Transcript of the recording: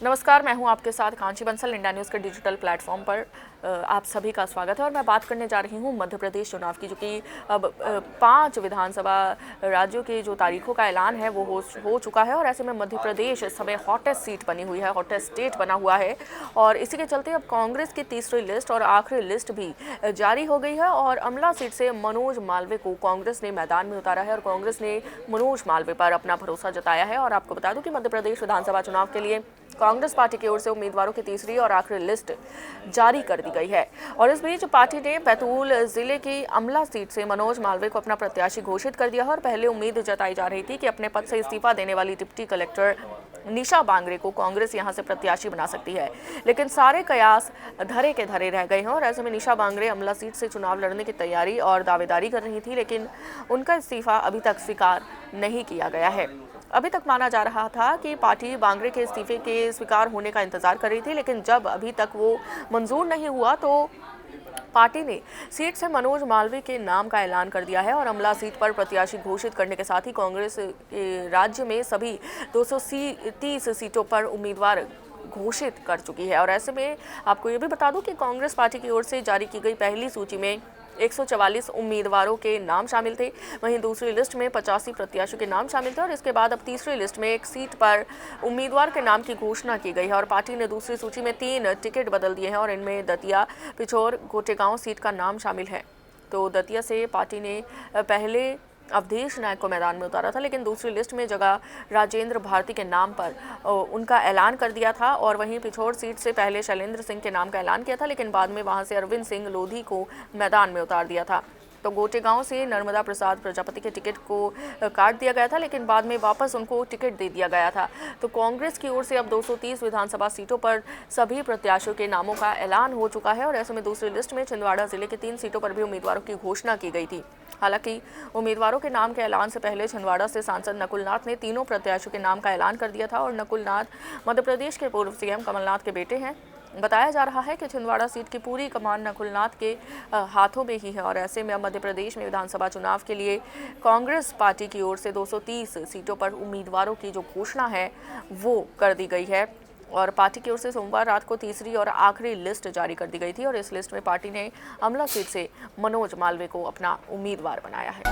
नमस्कार, मैं हूं आपके साथ कांची बंसल। इंडिया न्यूज़ के डिजिटल प्लेटफॉर्म पर आप सभी का स्वागत है और मैं बात करने जा रही हूं मध्य प्रदेश चुनाव की, जो कि अब 5 विधानसभा राज्यों के जो तारीखों का ऐलान है वो हो चुका है। और ऐसे में मध्य प्रदेश इस समय हॉटेस्ट सीट बनी हुई है, हॉटेस्ट स्टेट बना हुआ है। और इसी के चलते अब कांग्रेस की तीसरी लिस्ट और आखिरी लिस्ट भी जारी हो गई है और अमला सीट से मनोज मालवीय को कांग्रेस ने मैदान में उतारा है और कांग्रेस ने मनोज मालवीय पर अपना भरोसा जताया है। और आपको बता दूं कि मध्य प्रदेश विधानसभा चुनाव के लिए कांग्रेस पार्टी की ओर से उम्मीदवारों की तीसरी और आखिरी लिस्ट जारी कर दी गई है। और इस बीच पार्टी ने बैतूल जिले की अमला सीट से मनोज मालवीय को अपना प्रत्याशी घोषित कर दिया है। और पहले उम्मीद जताई जा रही थी कि अपने पद से इस्तीफा देने वाली डिप्टी कलेक्टर निशा बांगरे को कांग्रेस यहां से प्रत्याशी बना सकती है, लेकिन सारे कयास धरे के धरे रह गए हैं। और ऐसे में निशा बांगरे अमला सीट से चुनाव लड़ने की तैयारी और दावेदारी कर रही थी, लेकिन उनका इस्तीफा अभी तक स्वीकार नहीं किया गया है। अभी तक माना जा रहा था कि पार्टी बांगरे के इस्तीफे के स्वीकार होने का इंतजार कर रही थी, लेकिन जब अभी तक वो मंजूर नहीं हुआ तो पार्टी ने सीट से मनोज मालवीय के नाम का ऐलान कर दिया है। और अमला सीट पर प्रत्याशी घोषित करने के साथ ही कांग्रेस के राज्य में सभी 230 सीटों पर उम्मीदवार घोषित कर चुकी है। और ऐसे में आपको ये भी बता दूं कि कांग्रेस पार्टी की ओर से जारी की गई पहली सूची में 144 उम्मीदवारों के नाम शामिल थे। वहीं दूसरी लिस्ट में 85 प्रत्याशियों के नाम शामिल थे। और इसके बाद अब तीसरी लिस्ट में एक सीट पर उम्मीदवार के नाम की घोषणा की गई है। और पार्टी ने दूसरी सूची में 3 टिकट बदल दिए हैं और इनमें दतिया, पिछोर, गोटेगांव सीट का नाम शामिल है। तो दतिया से पार्टी ने पहले अवधेश नायक को मैदान में उतारा था, लेकिन दूसरी लिस्ट में जगह राजेंद्र भारती के नाम पर उनका ऐलान कर दिया था। और वहीं पिछोर सीट से पहले शैलेंद्र सिंह के नाम का ऐलान किया था, लेकिन बाद में वहां से अरविंद सिंह लोधी को मैदान में उतार दिया था। तो गोटेगांव से नर्मदा प्रसाद प्रजापति के टिकट को काट दिया गया था, लेकिन बाद में वापस उनको टिकट दे दिया गया था। तो कांग्रेस की ओर से अब 230 विधानसभा सीटों पर सभी प्रत्याशियों के नामों का ऐलान हो चुका है। और ऐसे में दूसरी लिस्ट में छिंदवाड़ा जिले के 3 सीटों पर भी उम्मीदवारों की घोषणा की गई थी। हालांकि उम्मीदवारों के नाम के ऐलान से पहले छिंदवाड़ा से सांसद नकुल नाथ ने तीनों प्रत्याशियों के नाम का ऐलान कर दिया था। और नकुल नाथ मध्य प्रदेश के पूर्व सीएम कमलनाथ के बेटे हैं। बताया जा रहा है कि छिंदवाड़ा सीट की पूरी कमान नकुल नाथ के हाथों में ही है। और ऐसे में अब मध्य प्रदेश में विधानसभा चुनाव के लिए कांग्रेस पार्टी की ओर से 230 सीटों पर उम्मीदवारों की जो घोषणा है वो कर दी गई है। और पार्टी की ओर से सोमवार रात को तीसरी और आखिरी लिस्ट जारी कर दी गई थी। और इस लिस्ट में पार्टी ने अमला सीट से मनोज मालवीय को अपना उम्मीदवार बनाया है।